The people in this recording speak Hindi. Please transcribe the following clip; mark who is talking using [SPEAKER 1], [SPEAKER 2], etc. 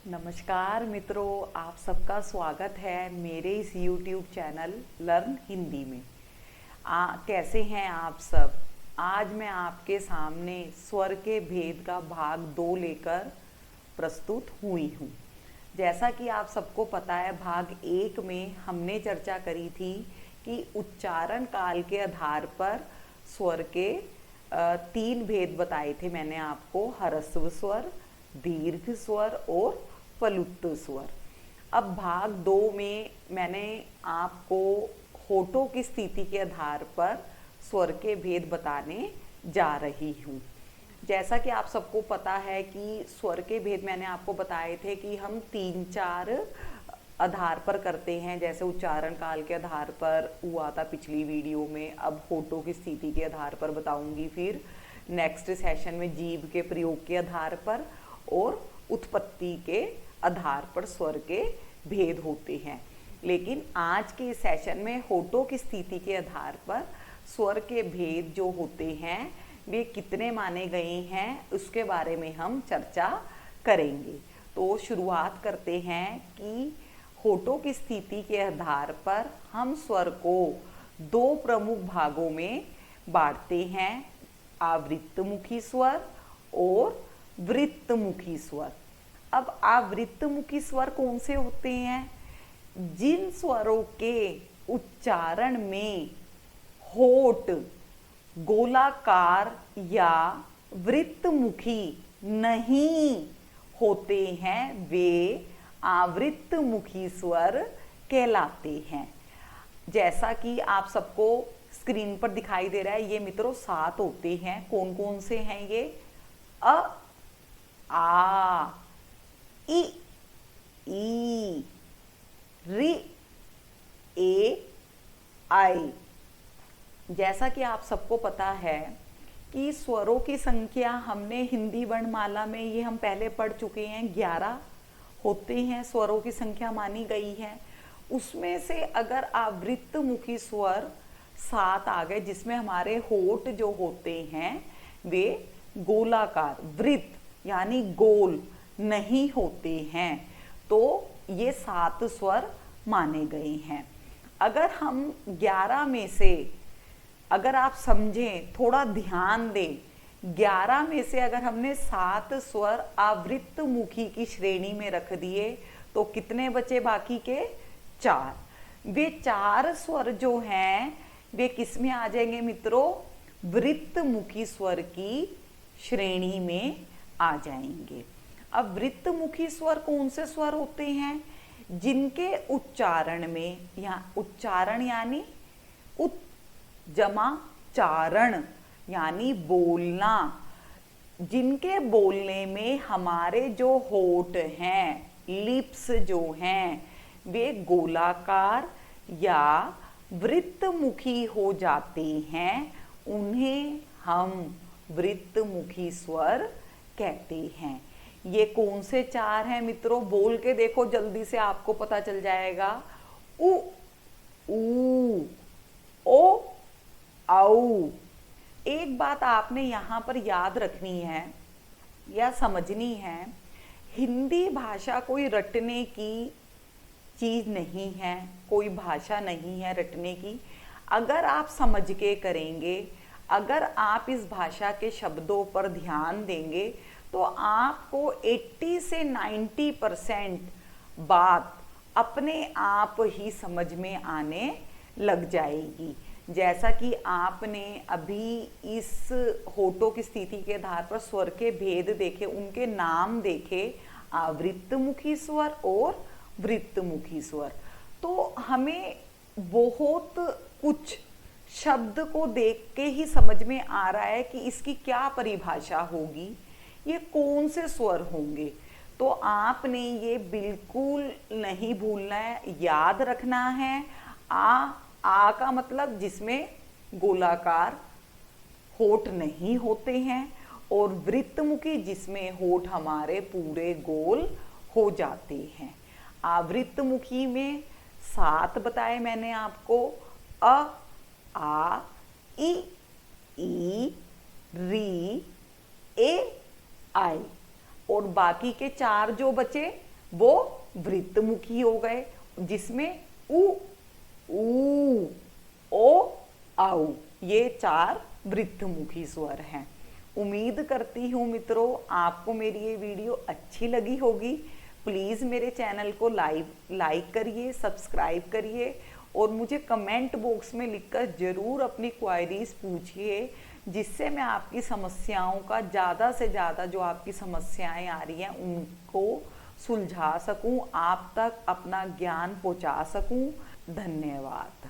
[SPEAKER 1] नमस्कार मित्रों, आप सबका स्वागत है मेरे इस YouTube चैनल लर्न हिंदी में। कैसे हैं आप सब। आज मैं आपके सामने स्वर के भेद का भाग 2 लेकर प्रस्तुत हुई हूँ। जैसा कि आप सबको पता है, भाग 1 में हमने चर्चा करी थी कि उच्चारण काल के आधार पर स्वर के 3 भेद बताए थे मैंने आपको, ह्रस्व स्वर, दीर्घ स्वर और प्लुत स्वर। अब भाग 2 में मैंने आपको होठों की स्थिति के आधार पर स्वर के भेद बताने जा रही हूँ। जैसा कि आप सबको पता है कि स्वर के भेद मैंने आपको बताए थे कि हम 3-4 आधार पर करते हैं। जैसे उच्चारण काल के आधार पर हुआ था पिछली वीडियो में, अब होठों की स्थिति के आधार पर बताऊंगी। फिर नेक्स्ट सेशन में जीभ के प्रयोग के आधार पर और उत्पत्ति के आधार पर स्वर के भेद होते हैं। लेकिन आज के सेशन में होठों की स्थिति के आधार पर स्वर के भेद जो होते हैं वे कितने माने गए हैं, उसके बारे में हम चर्चा करेंगे। तो शुरुआत करते हैं कि होठों की स्थिति के आधार पर हम स्वर को 2 प्रमुख भागों में बांटते हैं, आवृत्तमुखी स्वर और वृत्तमुखी स्वर। अब आवृत्तमुखी स्वर कौन से होते हैं? जिन स्वरों के उच्चारण में होठ गोलाकार या वृत्तमुखी नहीं होते हैं वे आवृत्तमुखी स्वर कहलाते हैं। जैसा कि आप सबको स्क्रीन पर दिखाई दे रहा है, ये मित्रों 7 होते हैं। कौन कौन से हैं ये? अ, आ, इ, ई, रि, ए, आई। जैसा कि आप सबको पता है कि स्वरों की संख्या हमने हिंदी वर्णमाला में ये हम पहले पढ़ चुके हैं, 11 होते हैं स्वरों की संख्या मानी गई है। उसमें से अगर आवृत्तमुखी स्वर 7 आ गए, जिसमें हमारे होठ जो होते हैं वे गोलाकार, वृत्त यानी गोल नहीं होते हैं, तो ये 7 स्वर माने गए हैं। अगर हम 11 में से, अगर आप समझें, थोड़ा ध्यान दें, 11 में से अगर हमने 7 स्वर आवृत्तमुखी की श्रेणी में रख दिए तो कितने बचे बाकी के? 4। वे 4 स्वर जो हैं वे किस में आ जाएंगे मित्रों? वृत्तमुखी स्वर की श्रेणी में आ जाएंगे। अब वृत्तमुखी स्वर कौन से स्वर होते हैं? जिनके उच्चारण में, यहाँ उच्चारण यानी उत जमा चारण यानी बोलना, जिनके बोलने में हमारे जो होठ हैं, लिप्स जो हैं, वे गोलाकार या वृत्तमुखी हो जाते हैं, उन्हें हम वृत्तमुखी स्वर कहते हैं। ये कौन से 4 हैं मित्रों? बोल के देखो जल्दी से, आपको पता चल जाएगा। उ, ऊ, ओ, औ। एक बात आपने यहाँ पर याद रखनी है या समझनी है, हिंदी भाषा कोई रटने की चीज नहीं है, कोई भाषा नहीं है रटने की। अगर आप समझ के करेंगे, अगर आप इस भाषा के शब्दों पर ध्यान देंगे तो आपको 80 से 90% बात अपने आप ही समझ में आने लग जाएगी। जैसा कि आपने अभी इस होठों की स्थिति के आधार पर स्वर के भेद देखे, उनके नाम देखे, आवृत्तमुखी स्वर और वृत्तमुखी स्वर, तो हमें बहुत कुछ शब्द को देख के ही समझ में आ रहा है कि इसकी क्या परिभाषा होगी, ये कौन से स्वर होंगे। तो आपने ये बिल्कुल नहीं भूलना है, याद रखना है। आ का मतलब जिसमें गोलाकार होठ नहीं होते हैं, और वृत्तमुखी जिसमें होठ हमारे पूरे गोल हो जाते हैं। आवृत्तमुखी में 7 बताए मैंने आपको, अ, आ, इ, ई, री, ए, आई। और बाकी के 4 जो बचे वो वृत्तमुखी हो गए, जिसमें उ, ऊ, ओ, आउ ये 4 वृत्तमुखी स्वर हैं। उम्मीद करती हूँ मित्रों आपको मेरी ये वीडियो अच्छी लगी होगी। प्लीज़ मेरे चैनल को लाइक करिए, सब्सक्राइब करिए और मुझे कमेंट बॉक्स में लिखकर ज़रूर अपनी क्वायरीज पूछिए, जिससे मैं आपकी समस्याओं का ज़्यादा से ज़्यादा जो आपकी समस्याएं आ रही हैं उनको सुलझा सकूं, आप तक अपना ज्ञान पहुंचा सकूं। धन्यवाद।